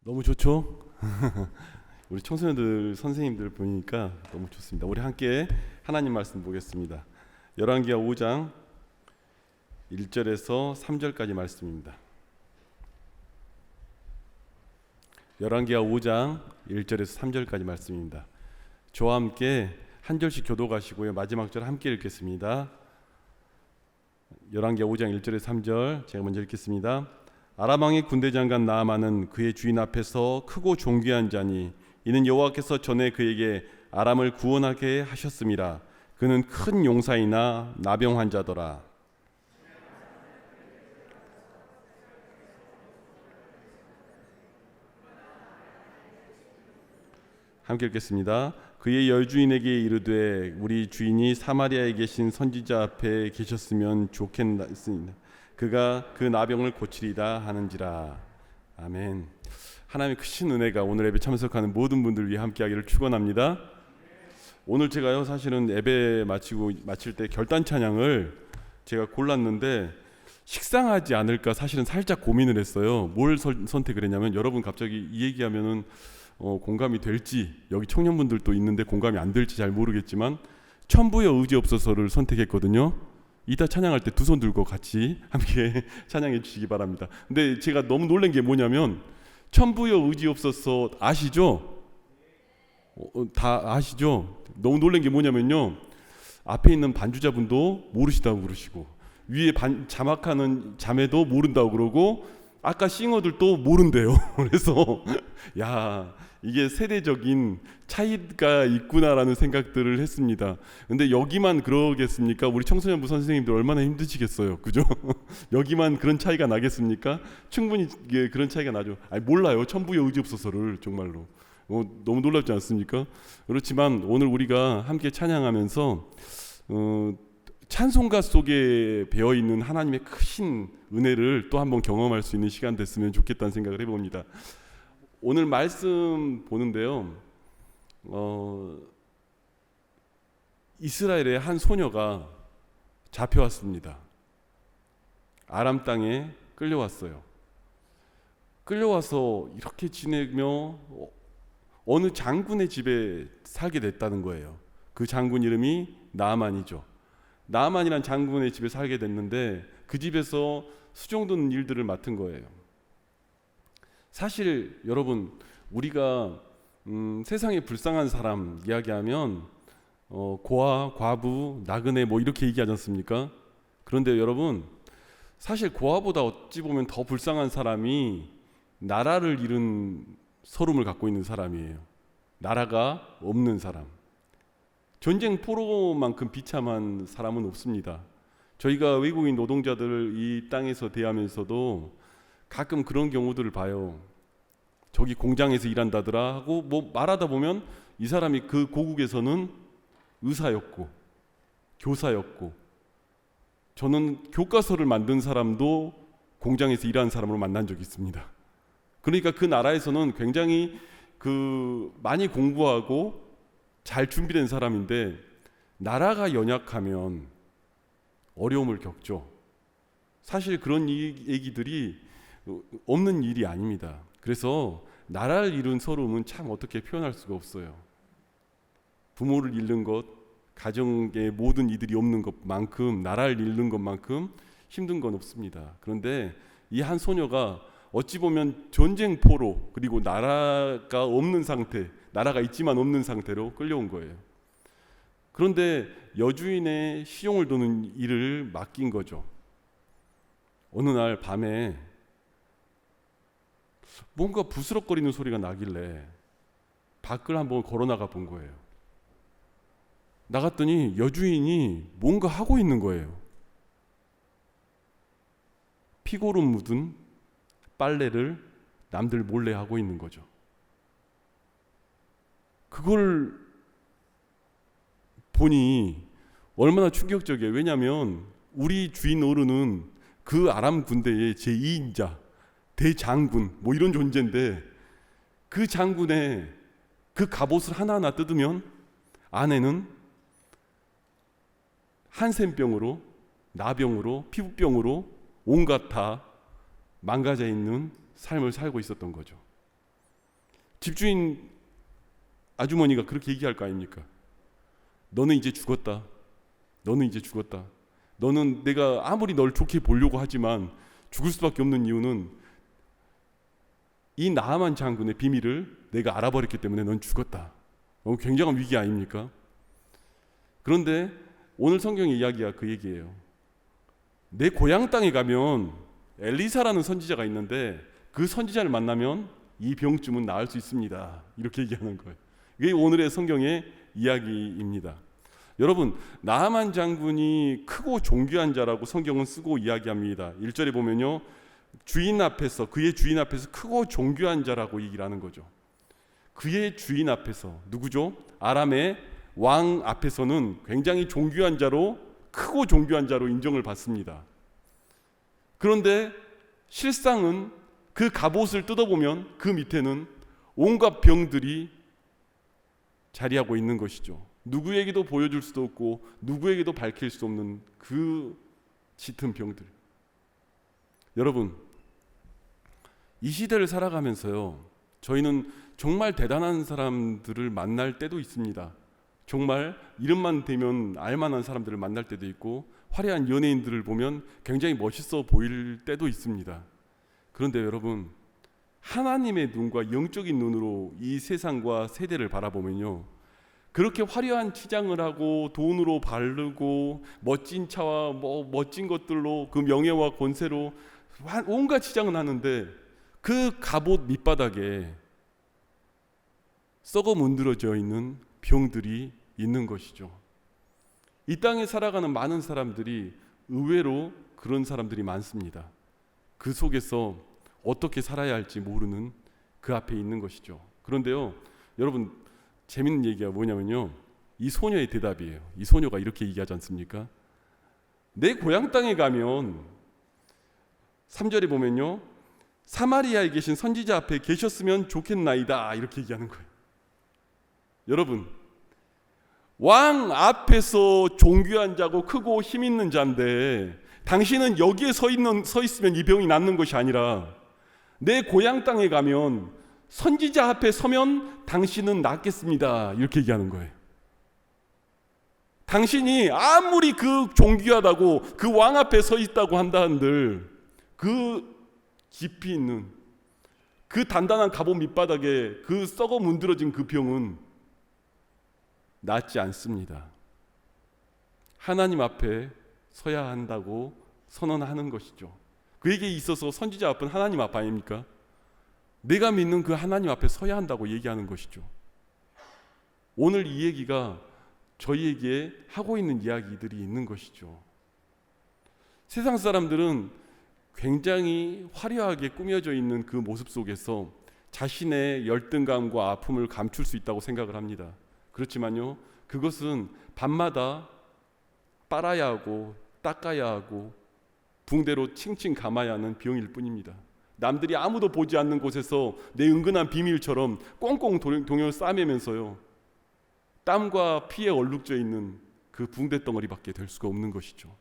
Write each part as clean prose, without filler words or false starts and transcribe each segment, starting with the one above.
너무 좋죠? 우리 청소년들 선생님들 보니까 너무 좋습니다. 우리 함께 하나님 말씀 보겠습니다. 열왕기하 5장 1절에서 3절까지 말씀입니다. 열왕기하 5장 1절에서 3절까지 말씀입니다. 저와 함께 한 절씩 교독하시고요. 마지막 절 함께 읽겠습니다. 열왕기하 5장 1절에서 3절 제가 먼저 읽겠습니다. 아람 왕의 군대 장관 나아만은 그의 주인 앞에서 크고 존귀한 자니 이는 여호와께서 전에 그에게 아람을 구원하게 하셨음이라. 그는 큰 용사이나 나병 환자더라. 함께 읽겠습니다. 그의 열주인에게 이르되 우리 주인이 사마리아에 계신 선지자 앞에 계셨으면 좋겠습니다. 그가 그 나병을 고치리다 하는지라. 아멘. 하나님의 크신 은혜가 오늘 예배 참석하는 모든 분들 위해 함께하기를 축원합니다. 오늘 제가요 사실은 예배 마칠 때 결단 찬양을 제가 골랐는데 식상하지 않을까 사실은 살짝 고민을 했어요. 뭘 선택을 했냐면 여러분 갑자기 이 얘기하면은 공감이 될지 여기 청년분들도 있는데 공감이 안 될지 잘 모르겠지만 천부여 의지 없어서를 선택했거든요. 이따 찬양할 때 두 손 들고 같이 함께 찬양해 주시기 바랍니다. 근데 제가 너무 놀란 게 뭐냐면 천부여 의지 없어서 아시죠? 다 아시죠? 너무 놀란 게 뭐냐면요, 앞에 있는 반주자분도 모르시다고 그러시고 위에 자막하는 자매도 모른다고 그러고 아까 싱어들도 모른대요. 그래서 야, 이게 세대적인 차이가 있구나라는 생각들을 했습니다. 근데 여기만 그러겠습니까? 우리 청소년부 선생님들 얼마나 힘드시겠어요, 그죠? 여기만 그런 차이가 나겠습니까? 충분히 그런 차이가 나죠. 아니, 몰라요, 천부의 의지 없어서를 정말로 너무 놀랍지 않습니까? 그렇지만 오늘 우리가 함께 찬양하면서 찬송가 속에 배어있는 하나님의 크신 은혜를 또 한번 경험할 수 있는 시간 됐으면 좋겠다는 생각을 해봅니다. 오늘 말씀 보는데요, 이스라엘의 한 소녀가 잡혀왔습니다. 아람 땅에 끌려왔어요. 끌려와서 이렇게 지내며 어느 장군의 집에 살게 됐다는 거예요. 그 장군 이름이 나아만이죠. 나아만이란 장군의 집에 살게 됐는데 그 집에서 수종드는 일들을 맡은 거예요. 사실 여러분, 우리가 세상에 불쌍한 사람 이야기하면 고아, 과부, 나그네 뭐 이렇게 얘기하지 않습니까? 그런데 여러분, 사실 고아보다 어찌 보면 더 불쌍한 사람이 나라를 잃은 서름을 갖고 있는 사람이에요. 나라가 없는 사람. 전쟁 포로만큼 비참한 사람은 없습니다. 저희가 외국인 노동자들 이 땅에서 대하면서도 가끔 그런 경우들을 봐요. 저기 공장에서 일한다더라 하고 뭐 말하다 보면 이 사람이 그 고국에서는 의사였고 교사였고, 저는 교과서를 만든 사람도 공장에서 일하는 사람으로 만난 적이 있습니다. 그러니까 그 나라에서는 굉장히 많이 공부하고 잘 준비된 사람인데 나라가 연약하면 어려움을 겪죠. 사실 그런 얘기들이 없는 일이 아닙니다. 그래서 나라를 잃은 서러움은 참 어떻게 표현할 수가 없어요. 부모를 잃는 것, 가정의 모든 이들이 없는 것만큼, 나라를 잃는 것만큼 힘든 건 없습니다. 그런데 이 한 소녀가 어찌 보면 전쟁 포로, 그리고 나라가 없는 상태, 나라가 있지만 없는 상태로 끌려온 거예요. 그런데 여주인의 시용을 도는 일을 맡긴 거죠. 어느 날 밤에 뭔가 부스럭거리는 소리가 나길래 밖을 한번 걸어 나가 본 거예요. 나갔더니 여주인이 뭔가 하고 있는 거예요. 피고름 묻은 빨래를 남들 몰래 하고 있는 거죠. 그걸 보니 얼마나 충격적이에요. 왜냐하면 우리 주인 어른은 그 아람 군대의 제2인자, 대장군 뭐 이런 존재인데 그 장군의 그 갑옷을 하나하나 뜯으면 안에는 한센병으로, 나병으로, 피부병으로 온갖 다 망가져 있는 삶을 살고 있었던 거죠. 집주인 아주머니가 그렇게 얘기할 거 아닙니까? 너는 이제 죽었다. 너는 이제 죽었다. 너는 내가 아무리 널 좋게 보려고 하지만 죽을 수밖에 없는 이유는 이 나아만 장군의 비밀을 내가 알아버렸기 때문에 넌 죽었다. 굉장한 위기 아닙니까? 그런데 오늘 성경의 이야기가 그 얘기예요. 내 고향 땅에 가면 엘리사라는 선지자가 있는데 그 선지자를 만나면 이 병쯤은 나을 수 있습니다. 이렇게 얘기하는 거예요. 이게 오늘의 성경의 이야기입니다. 여러분, 나아만 장군이 크고 존귀한 자라고 성경은 쓰고 이야기합니다. 1절에 보면요, 그의 주인 앞에서 크고 존귀한 자라고 얘기를 하는 거죠. 그의 주인 앞에서, 누구죠? 아람의 왕 앞에서는 굉장히 존귀한 자로, 크고 존귀한 자로 인정을 받습니다. 그런데 실상은 그 갑옷을 뜯어보면 그 밑에는 온갖 병들이 자리하고 있는 것이죠. 누구에게도 보여줄 수도 없고 누구에게도 밝힐 수 없는 그 짙은 병들. 여러분, 이 시대를 살아가면서요, 저희는 정말 대단한 사람들을 만날 때도 있습니다. 정말 이름만 대면 알만한 사람들을 만날 때도 있고 화려한 연예인들을 보면 굉장히 멋있어 보일 때도 있습니다. 그런데 여러분, 하나님의 눈과 영적인 눈으로 이 세상과 세대를 바라보면요, 그렇게 화려한 치장을 하고 돈으로 바르고 멋진 차와 멋진 것들로 그 명예와 권세로 온갖 치장을 하는데 그 갑옷 밑바닥에 썩어 문드러져 있는 병들이 있는 것이죠. 이 땅에 살아가는 많은 사람들이 의외로 그런 사람들이 많습니다. 그 속에서 어떻게 살아야 할지 모르는 그 앞에 있는 것이죠. 그런데요, 여러분, 재밌는 얘기가 뭐냐면요, 이 소녀의 대답이에요. 이 소녀가 이렇게 얘기하지 않습니까? 내 고향 땅에 가면 3절에 보면요, 사마리아에 계신 선지자 앞에 계셨으면 좋겠나이다, 이렇게 얘기하는 거예요. 여러분, 왕 앞에서 존귀한 자고 크고 힘 있는 자인데 당신은 여기에 서 있으면 이 병이 낫는 것이 아니라 내 고향 땅에 가면 선지자 앞에 서면 당신은 낫겠습니다, 이렇게 얘기하는 거예요. 당신이 아무리 그 존귀하다고 그 왕 앞에 서 있다고 한다 한들 그 깊이 있는 그 단단한 갑옷 밑바닥에 그 썩어 문드러진 그 병은 낫지 않습니다. 하나님 앞에 서야 한다고 선언하는 것이죠. 그에게 있어서 선지자 앞은 하나님 앞 아닙니까? 내가 믿는 그 하나님 앞에 서야 한다고 얘기하는 것이죠. 오늘 이 얘기가 저희에게 하고 있는 이야기들이 있는 것이죠. 세상 사람들은 굉장히 화려하게 꾸며져 있는 그 모습 속에서 자신의 열등감과 아픔을 감출 수 있다고 생각을 합니다. 그렇지만요, 그것은 밤마다 빨아야 하고 닦아야 하고 붕대로 칭칭 감아야 하는 병일 뿐입니다. 남들이 아무도 보지 않는 곳에서 내 은근한 비밀처럼 꽁꽁 동요 싸매면서요, 땀과 피에 얼룩져 있는 그 붕대 덩어리밖에 될 수가 없는 것이죠.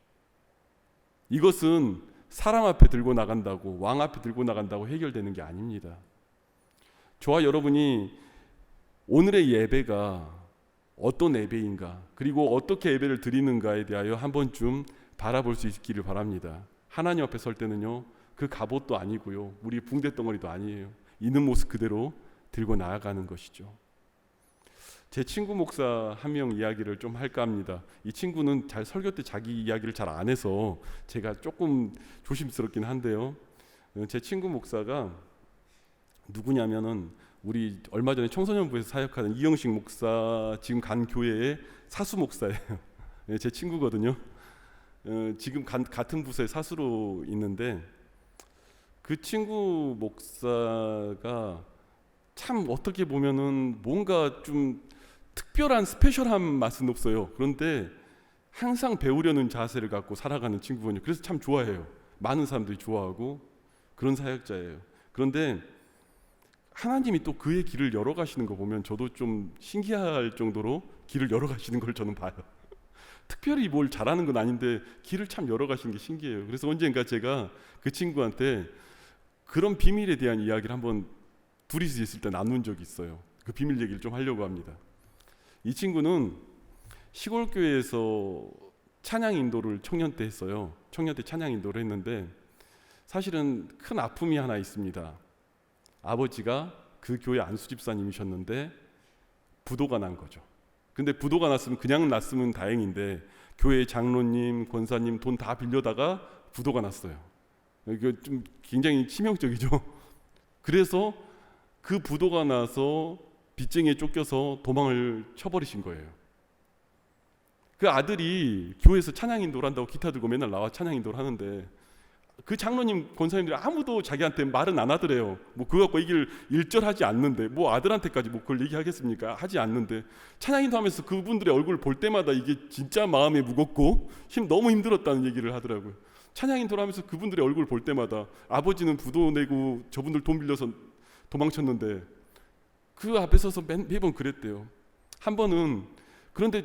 이것은 사람 앞에 들고 나간다고, 왕 앞에 들고 나간다고 해결되는 게 아닙니다. 저와 여러분이 오늘의 예배가 어떤 예배인가, 그리고 어떻게 예배를 드리는가에 대하여 한 번쯤 바라볼 수 있기를 바랍니다. 하나님 앞에 설 때는요, 그 갑옷도 아니고요, 우리 붕대 덩어리도 아니에요. 있는 모습 그대로 들고 나아가는 것이죠. 제 친구 목사 한 명 이야기를 좀 할까 합니다. 이 친구는 잘 설교 때 자기 이야기를 잘 안 해서 제가 조금 조심스럽긴 한데요, 제 친구 목사가 누구냐면은 우리 얼마 전에 청소년부에서 사역하는 이영식 목사 지금 간 교회의 사수 목사예요. 제 친구거든요. 지금 같은 부서에 사수로 있는데 그 친구 목사가 참 어떻게 보면은 뭔가 좀 특별한 스페셜한 맛은 없어요. 그런데 항상 배우려는 자세를 갖고 살아가는 친구거든요. 그래서 참 좋아해요. 많은 사람들이 좋아하고 그런 사역자예요. 그런데 하나님이 또 그의 길을 열어가시는 거 보면 저도 좀 신기할 정도로 길을 열어가시는 걸 저는 봐요. 특별히 뭘 잘하는 건 아닌데 길을 참 열어가시는 게 신기해요. 그래서 언젠가 제가 그 친구한테 그런 비밀에 대한 이야기를 한번 둘이서 있을 때 나눈 적이 있어요. 그 비밀 얘기를 좀 하려고 합니다. 이 친구는 시골 교회에서 찬양 인도를 청년 때 했어요. 청년 때 찬양 인도를 했는데 사실은 큰 아픔이 하나 있습니다. 아버지가 그 교회 안수 집사님이셨는데 부도가 난 거죠. 근데 부도가 났으면 그냥 났으면 다행인데 교회 장로님, 권사님 돈 다 빌려다가 부도가 났어요. 이거 좀 굉장히 치명적이죠. 그래서 그 부도가 나서 빚쟁이에 쫓겨서 도망을 쳐버리신 거예요. 그 아들이 교회에서 찬양 인도를 한다고 기타 들고 맨날 나와 찬양 인도를 하는데 그 장로님, 권사님들이 아무도 자기한테 말은 안 하더래요. 뭐 그거 갖고 얘기를 일절하지 않는데 뭐 아들한테까지 뭐 그걸 얘기하겠습니까? 하지 않는데 찬양 인도하면서 그분들의 얼굴을 볼 때마다 이게 진짜 마음이 무겁고 너무 힘들었다는 얘기를 하더라고요. 찬양 인도를 하면서 그분들의 얼굴을 볼 때마다 아버지는 부도 내고 저분들 돈 빌려서 도망쳤는데 그 앞에 서서 매번 그랬대요. 한 번은 그런데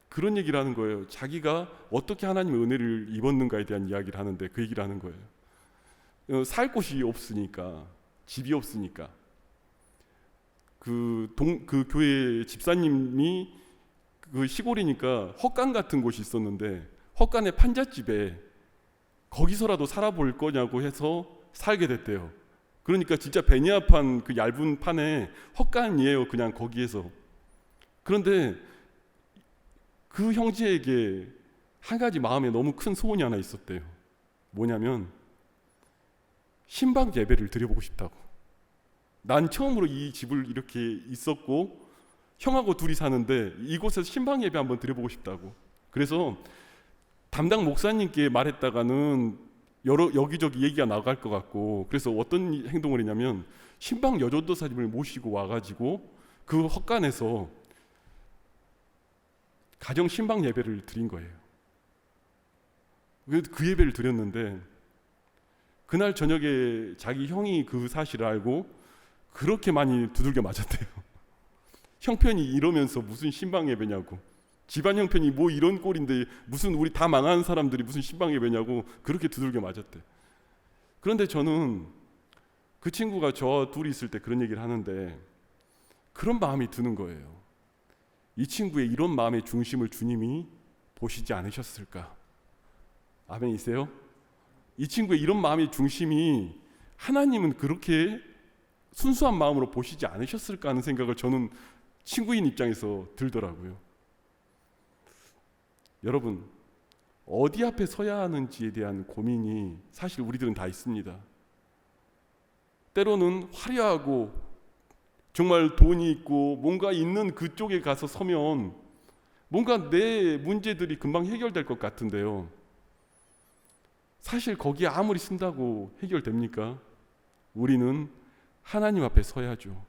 그런 얘기를 하는 거예요. 자기가 어떻게 하나님의 은혜를 입었는가에 대한 이야기를 하는데 그 얘기를 하는 거예요. 살 곳이 없으니까, 집이 없으니까 그 교회 집사님이 그 시골이니까 헛간 같은 곳이 있었는데 헛간의 판잣집에 거기서라도 살아볼 거냐고 해서 살게 됐대요. 그러니까 진짜 베니아판 그 얇은 판에 헛간이에요. 그냥 거기에서. 그런데 그 형제에게 한 가지 마음에 너무 큰 소원이 하나 있었대요. 뭐냐면 신방 예배를 드려보고 싶다고. 난 처음으로 이 집을 이렇게 있었고 형하고 둘이 사는데 이곳에서 신방 예배 한번 드려보고 싶다고. 그래서 담당 목사님께 말했다가는 여기저기 얘기가 나갈 것 같고 그래서 어떤 행동을 했냐면 신방 여전도사님을 모시고 와가지고 그 헛간에서 가정 신방 예배를 드린 거예요. 그 예배를 드렸는데 그날 저녁에 자기 형이 그 사실을 알고 그렇게 많이 두들겨 맞았대요. 형편이 이러면서 무슨 신방 예배냐고, 집안 형편이 뭐 이런 꼴인데 무슨 우리 다 망한 사람들이 무슨 신방 예배냐고 그렇게 두들겨 맞았대. 그런데 저는 그 친구가 저와 둘이 있을 때 그런 얘기를 하는데 그런 마음이 드는 거예요. 이 친구의 이런 마음의 중심을 주님이 보시지 않으셨을까? 아멘이세요? 이 친구의 이런 마음의 중심이 하나님은 그렇게 순수한 마음으로 보시지 않으셨을까 하는 생각을 저는 친구인 입장에서 들더라고요. 여러분, 어디 앞에 서야 하는지에 대한 고민이 사실 우리들은 다 있습니다. 때로는 화려하고 정말 돈이 있고 뭔가 있는 그쪽에 가서 서면 뭔가 내 문제들이 금방 해결될 것 같은데요. 사실 거기에 아무리 쓴다고 해결됩니까? 우리는 하나님 앞에 서야죠.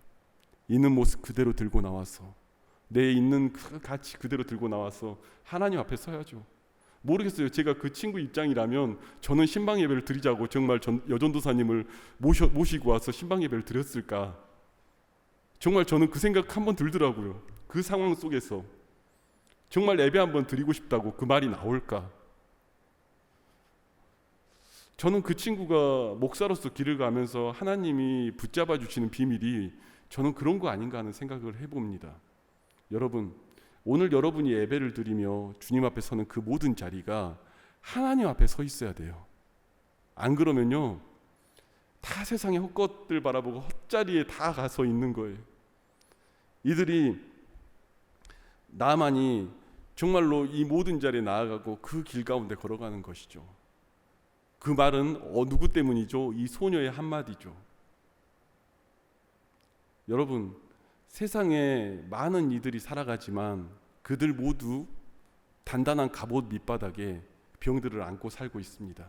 있는 모습 그대로 들고 나와서 내 있는 그 가치 그대로 들고 나와서 하나님 앞에 서야죠. 모르겠어요. 제가 그 친구 입장이라면 저는 신방 예배를 드리자고 정말 여전도사님을 모시고 와서 신방 예배를 드렸을까? 정말 저는 그 생각 한번 들더라고요. 그 상황 속에서 정말 예배 한번 드리고 싶다고 그 말이 나올까? 저는 그 친구가 목사로서 길을 가면서 하나님이 붙잡아 주시는 비밀이 저는 그런 거 아닌가 하는 생각을 해봅니다. 여러분, 오늘 여러분이 예배를 드리며 주님 앞에 서는 그 모든 자리가 하나님 앞에 서 있어야 돼요. 안 그러면요, 다 세상의 헛것들 바라보고 헛자리에 다 가서 있는 거예요. 이들이 나만이 정말로 이 모든 자리에 나아가고 그 길 가운데 걸어가는 것이죠. 그 말은 누구 때문이죠? 이 소녀의 한마디죠. 여러분, 세상에 많은 이들이 살아가지만 그들 모두 단단한 갑옷 밑바닥에 병들을 안고 살고 있습니다.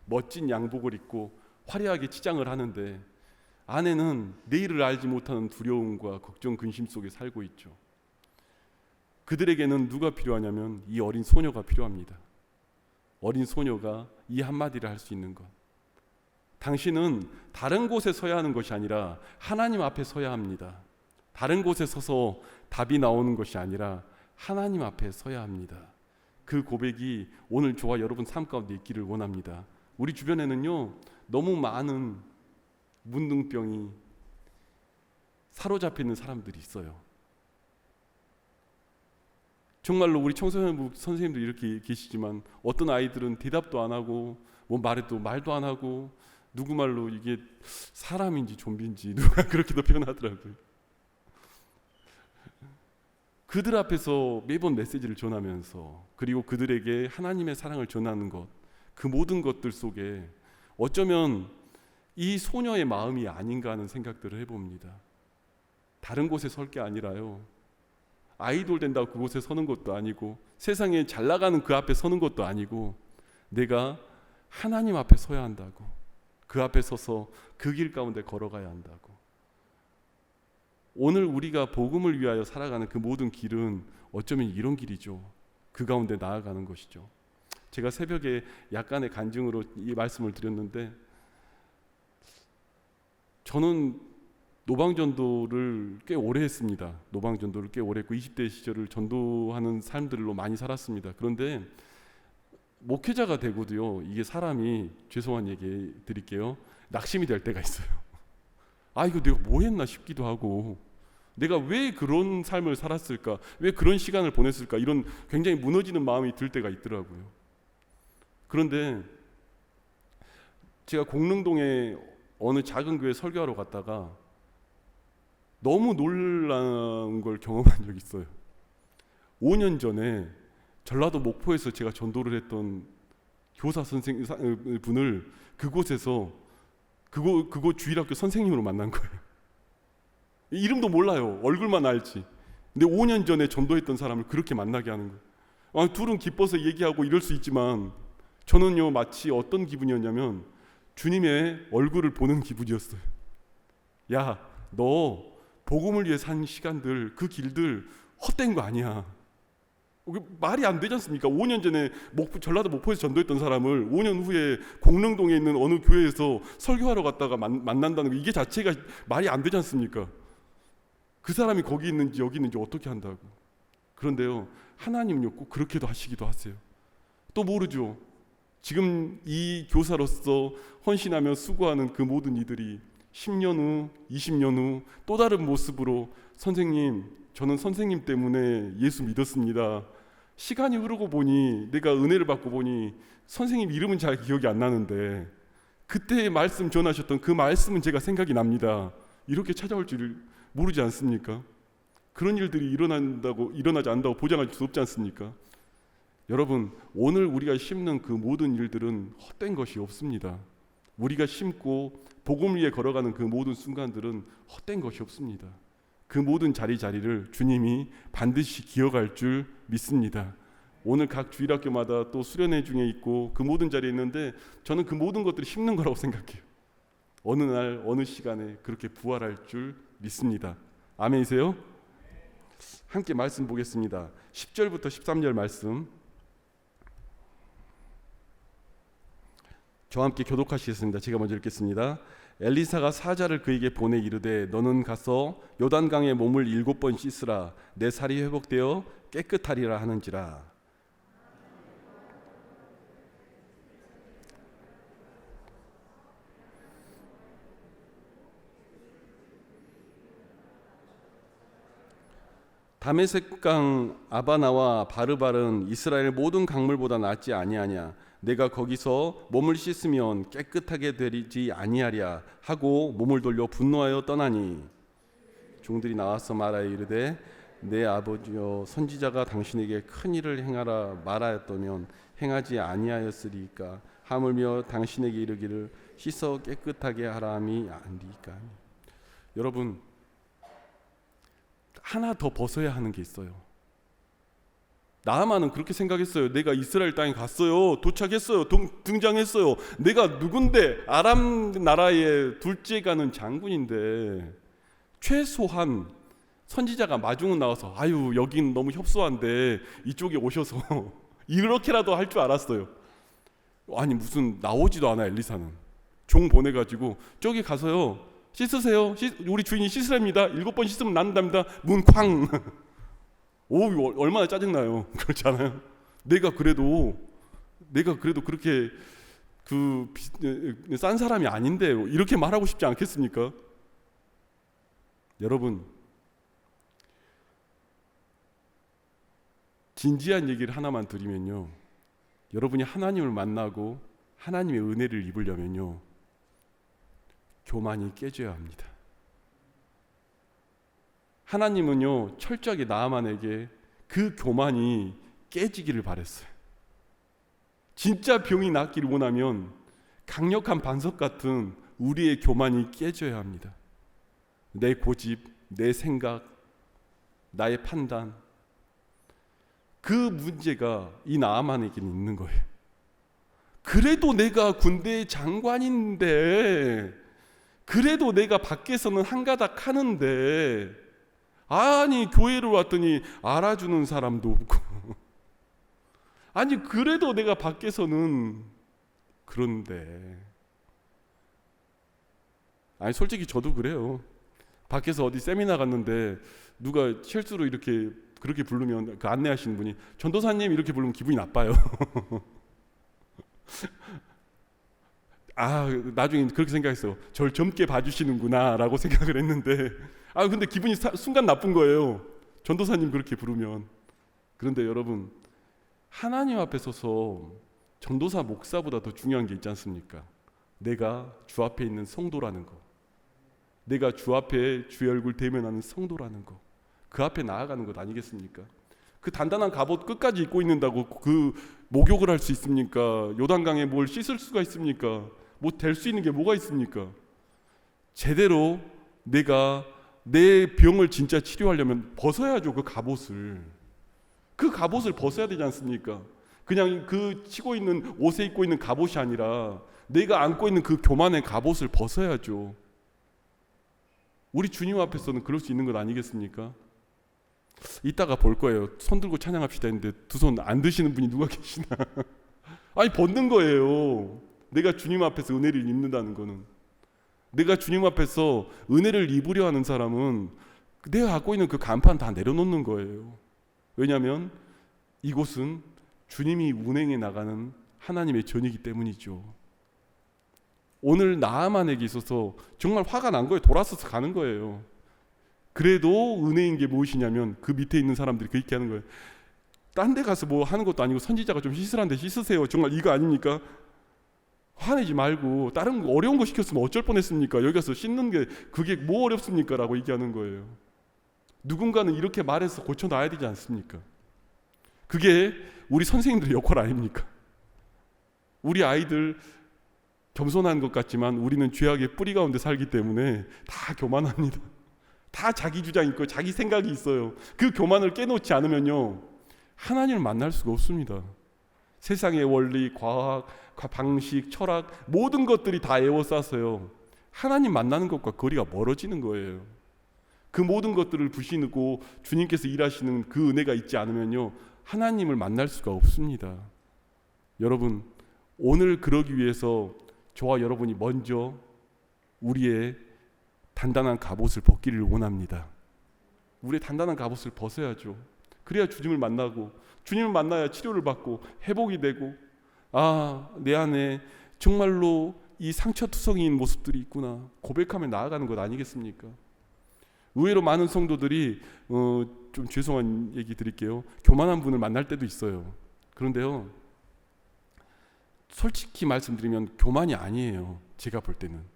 멋진 양복을 입고 화려하게 치장을 하는데 안에는 내일을 알지 못하는 두려움과 걱정, 근심 속에 살고 있죠. 그들에게는 누가 필요하냐면 이 어린 소녀가 필요합니다. 어린 소녀가 이 한마디를 할 수 있는 것. 당신은 다른 곳에 서야 하는 것이 아니라 하나님 앞에 서야 합니다. 다른 곳에 서서 답이 나오는 것이 아니라 하나님 앞에 서야 합니다. 그 고백이 오늘 저와 여러분 삶 가운데 있기를 원합니다. 우리 주변에는요, 너무 많은 문둥병이 사로잡혀 있는 사람들이 있어요. 정말로 우리 청소년부 선생님들 이렇게 계시지만 어떤 아이들은 대답도 안 하고 뭐 말해도 말도 안 하고 누구 말로 이게 사람인지 좀비인지 누가 그렇게도 표현하더라고요. 그들 앞에서 매번 메시지를 전하면서 그리고 그들에게 하나님의 사랑을 전하는 것, 그 모든 것들 속에 어쩌면 이 소녀의 마음이 아닌가 하는 생각들을 해봅니다. 다른 곳에 설 게 아니라요, 아이돌 된다고 그곳에 서는 것도 아니고 세상에 잘 나가는 그 앞에 서는 것도 아니고 내가 하나님 앞에 서야 한다고, 그 앞에 서서 그 길 가운데 걸어가야 한다고. 오늘 우리가 복음을 위하여 살아가는 그 모든 길은 어쩌면 이런 길이죠. 그 가운데 나아가는 것이죠. 제가 새벽에 약간의 간증으로 이 말씀을 드렸는데, 저는 노방전도를 꽤 오래 했습니다. 노방전도를 꽤 오래 했고 20대 시절을 전도하는 삶들로 많이 살았습니다. 그런데 목회자가 되고도요, 이게 사람이, 죄송한 얘기 드릴게요, 낙심이 될 때가 있어요. 아, 이거 내가 뭐 했나 싶기도 하고, 내가 왜 그런 삶을 살았을까, 왜 그런 시간을 보냈을까, 이런 굉장히 무너지는 마음이 들 때가 있더라고요. 그런데 제가 공릉동에 어느 작은 교회 설교하러 갔다가 너무 놀라운 걸 경험한 적이 있어요. 5년 전에 전라도 목포에서 제가 전도를 했던 교사 선생 분을 그곳에서 그곳 주일학교 선생님으로 만난 거예요. 이름도 몰라요. 얼굴만 알지. 근데 5년 전에 전도했던 사람을 그렇게 만나게 하는 거예요. 둘은 기뻐서 얘기하고 이럴 수 있지만 저는요, 마치 어떤 기분이었냐면 주님의 얼굴을 보는 기분이었어요. 야, 너 복음을 위해 산 시간들, 그 길들 헛된 거 아니야. 말이 안 되지 않습니까? 5년 전에 전라도 목포에서 전도했던 사람을 5년 후에 공릉동에 있는 어느 교회에서 설교하러 갔다가 만난다는 거, 이게 자체가 말이 안 되지 않습니까? 그 사람이 거기 있는지 여기 있는지 어떻게 한다고. 그런데요, 하나님은요 꼭 그렇게도 하시기도 하세요. 또 모르죠. 지금 이 교사로서 헌신하며 수고하는 그 모든 이들이 10년 후, 20년 후 또 다른 모습으로, 선생님, 저는 선생님 때문에 예수 믿었습니다. 시간이 흐르고 보니, 내가 은혜를 받고 보니 선생님 이름은 잘 기억이 안 나는데 그때 말씀 전하셨던 그 말씀은 제가 생각이 납니다. 이렇게 찾아올 줄 모르지 않습니까? 그런 일들이 일어나지 않는다고 보장할 수 없지 않습니까? 여러분, 오늘 우리가 심는 그 모든 일들은 헛된 것이 없습니다. 우리가 심고 복음 위에 걸어가는 그 모든 순간들은 헛된 것이 없습니다. 그 모든 자리를 주님이 반드시 기억할 줄 믿습니다. 오늘 각 주일학교마다 또 수련회 중에 있고 그 모든 자리에 있는데, 저는 그 모든 것들이 심는 거라고 생각해요. 어느 날 어느 시간에 그렇게 부활할 줄 믿습니다. 아멘이세요? 함께 말씀 보겠습니다. 10절부터 13절 말씀, 저와 함께 교독하시겠습니다. 제가 먼저 읽겠습니다. 엘리사가 사자를 그에게 보내 이르되, 너는 가서 요단강에 몸을 7번 씻으라. 내 살이 회복되어 깨끗하리라 하는지라. 다메섹강 아바나와 바르발은 이스라엘 모든 강물보다 낫지 아니하냐. 내가 거기서 몸을 씻으면 깨끗하게 되지 아니하랴 하고 몸을 돌려 분노하여 떠나니, 종들이 나와서 말하여 이르되, 내 아버지여, 선지자가 당신에게 큰 일을 행하라 말하였다면 행하지 아니하였으리까. 하물며 당신에게 이르기를 씻어 깨끗하게 하라 함이 아니리까. 여러분, 하나 더 벗어야 하는 게 있어요. 나아만은 그렇게 생각했어요. 내가 이스라엘 땅에 갔어요. 도착했어요. 등장했어요. 내가 누군데, 아람 나라의 둘째 가는 장군인데, 최소한 선지자가 마중은 나와서, 아유, 여긴 너무 협소한데 이쪽에 오셔서 이렇게라도 할 줄 알았어요. 아니, 무슨 나오지도 않아. 엘리사는 종 보내가지고 저기 가서요, 씻으세요. 우리 주인이 씻으랍니다. 7번 씻으면 낫답니다. 문 쾅. 오, 얼마나 짜증나요. 그렇지 않아요? 내가 그래도 그렇게 싼 사람이 아닌데 이렇게 말하고 싶지 않겠습니까? 여러분, 진지한 얘기를 하나만 드리면요, 여러분이 하나님을 만나고 하나님의 은혜를 입으려면요, 교만이 깨져야 합니다. 하나님은요, 철저하게 나아만에게 그 교만이 깨지기를 바랬어요. 진짜 병이 낫기를 원하면 강력한 반석 같은 우리의 교만이 깨져야 합니다. 내 고집, 내 생각, 나의 판단, 그 문제가 이 나아만에게는 있는 거예요. 그래도 내가 군대 장관인데, 그래도 내가 밖에서는 한가닥 하는데, 아니 교회를 왔더니 알아주는 사람도 없고, 아니 그래도 내가 밖에서는 그런데, 아니 솔직히 저도 그래요. 밖에서 어디 세미나 갔는데 누가 실수로 이렇게 그렇게 부르면 그 안내하시는 분이 전도사님 이렇게 부르면 기분이 나빠요. 아, 나중에 그렇게 생각했어요. 저를 젊게 봐주시는구나 라고 생각을 했는데, 근데 기분이 순간 나쁜 거예요. 전도사님 그렇게 부르면. 그런데 여러분, 하나님 앞에 서서 전도사 목사보다 더 중요한 게 있지 않습니까? 내가 주 앞에 있는 성도라는 거, 내가 주 앞에 주의 얼굴 대면하는 성도라는 거, 그 앞에 나아가는 것 아니겠습니까? 그 단단한 갑옷 끝까지 입고 있는다고 그 목욕을 할 수 있습니까? 요단강에 뭘 씻을 수가 있습니까? 뭐 될 수 있는 게 뭐가 있습니까? 제대로 내가 내 병을 진짜 치료하려면 벗어야죠. 그 갑옷을 벗어야 되지 않습니까? 그냥 그 치고 있는 옷에 입고 있는 갑옷이 아니라 내가 안고 있는 그 교만의 갑옷을 벗어야죠. 우리 주님 앞에서는 그럴 수 있는 것 아니겠습니까? 이따가 볼 거예요. 손 들고 찬양합시다 했는데 두 손 안 드시는 분이 누가 계시나? 아니 벗는 거예요. 내가 주님 앞에서 은혜를 입는다는 거는, 내가 주님 앞에서 은혜를 입으려 하는 사람은 내가 갖고 있는 그 간판 다 내려놓는 거예요. 왜냐하면 이곳은 주님이 운행해 나가는 하나님의 전이기 때문이죠. 오늘 나아만에게 있어서 정말 화가 난 거예요. 돌아서서 가는 거예요. 그래도 은혜인 게 무엇이냐면 그 밑에 있는 사람들이 그렇게 하는 거예요. 딴 데 가서 뭐 하는 것도 아니고 선지자가 좀 씻으란데 씻으세요. 정말 이거 아닙니까? 화내지 말고 다른 어려운 거 시켰으면 어쩔 뻔했습니까? 여기 가서 씻는 게 그게 뭐 어렵습니까? 라고 얘기하는 거예요. 누군가는 이렇게 말해서 고쳐놔야 되지 않습니까? 그게 우리 선생님들의 역할 아닙니까? 우리 아이들 겸손한 것 같지만 우리는 죄악의 뿌리 가운데 살기 때문에 다 교만합니다. 다 자기 주장 있고 자기 생각이 있어요. 그 교만을 깨놓지 않으면요, 하나님을 만날 수가 없습니다. 세상의 원리, 과학, 방식, 철학, 모든 것들이 다 에워싸서요, 하나님 만나는 것과 거리가 멀어지는 거예요. 그 모든 것들을 부시고 주님께서 일하시는 그 은혜가 있지 않으면요, 하나님을 만날 수가 없습니다. 여러분, 오늘 그러기 위해서 저와 여러분이 먼저 우리의 단단한 갑옷을 벗기를 원합니다. 우리의 단단한 갑옷을 벗어야죠. 그래야 주님을 만나고, 주님을 만나야 치료를 받고 회복이 되고, 내 안에 정말로 이 상처투성이인 모습들이 있구나 고백하며 나아가는 것 아니겠습니까? 의외로 많은 성도들이 좀 죄송한 얘기 드릴게요. 교만한 분을 만날 때도 있어요. 그런데요, 솔직히 말씀드리면 교만이 아니에요. 제가 볼 때는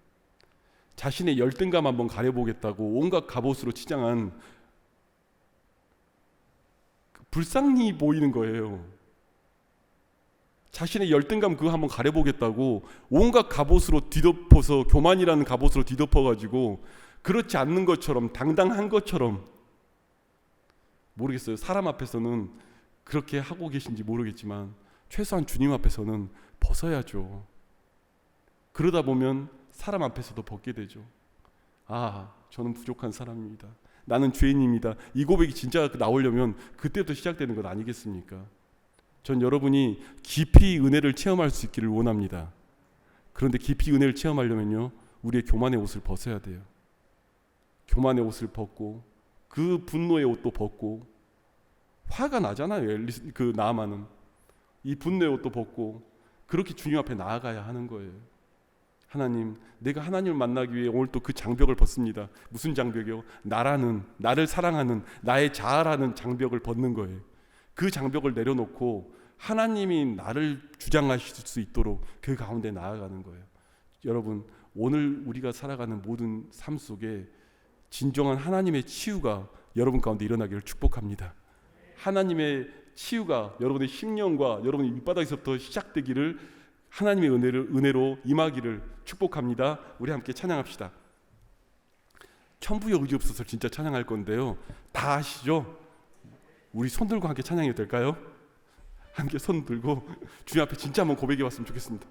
자신의 열등감 한번 가려보겠다고 온갖 갑옷으로 치장한 불쌍히 보이는 거예요. 자신의 열등감 그거 한번 가려보겠다고 온갖 갑옷으로 뒤덮어서, 교만이라는 갑옷으로 뒤덮어가지고 그렇지 않는 것처럼, 당당한 것처럼, 모르겠어요. 사람 앞에서는 그렇게 하고 계신지 모르겠지만 최소한 주님 앞에서는 벗어야죠. 그러다 보면 사람 앞에서도 벗게 되죠. 저는 부족한 사람입니다. 나는 죄인입니다. 이 고백이 진짜 나오려면 그때부터 시작되는 것 아니겠습니까? 전 여러분이 깊이 은혜를 체험할 수 있기를 원합니다. 그런데 깊이 은혜를 체험하려면요, 우리의 교만의 옷을 벗어야 돼요. 교만의 옷을 벗고 그 분노의 옷도 벗고, 화가 나잖아요. 그 나아만은 이 분노의 옷도 벗고 그렇게 주님 앞에 나아가야 하는 거예요. 하나님, 내가 하나님을 만나기 위해 오늘 또 그 장벽을 벗습니다. 무슨 장벽이요? 나를 사랑하는 나의 자아라는 장벽을 벗는 거예요. 그 장벽을 내려놓고 하나님이 나를 주장하실 수 있도록 그 가운데 나아가는 거예요. 여러분, 오늘 우리가 살아가는 모든 삶 속에 진정한 하나님의 치유가 여러분 가운데 일어나기를 축복합니다. 하나님의 치유가 여러분의 심령과 여러분의 밑바닥에서부터 시작되기를 하나님의 은혜로 임하기를 축복합니다. 우리 함께 찬양합시다. 천부의 의지 없어서 진짜 찬양할 건데요. 다 아시죠? 우리 손 들고 함께 찬양해도 될까요? 함께 손 들고 주님 앞에 진짜 한번 고백해 봤으면 좋겠습니다.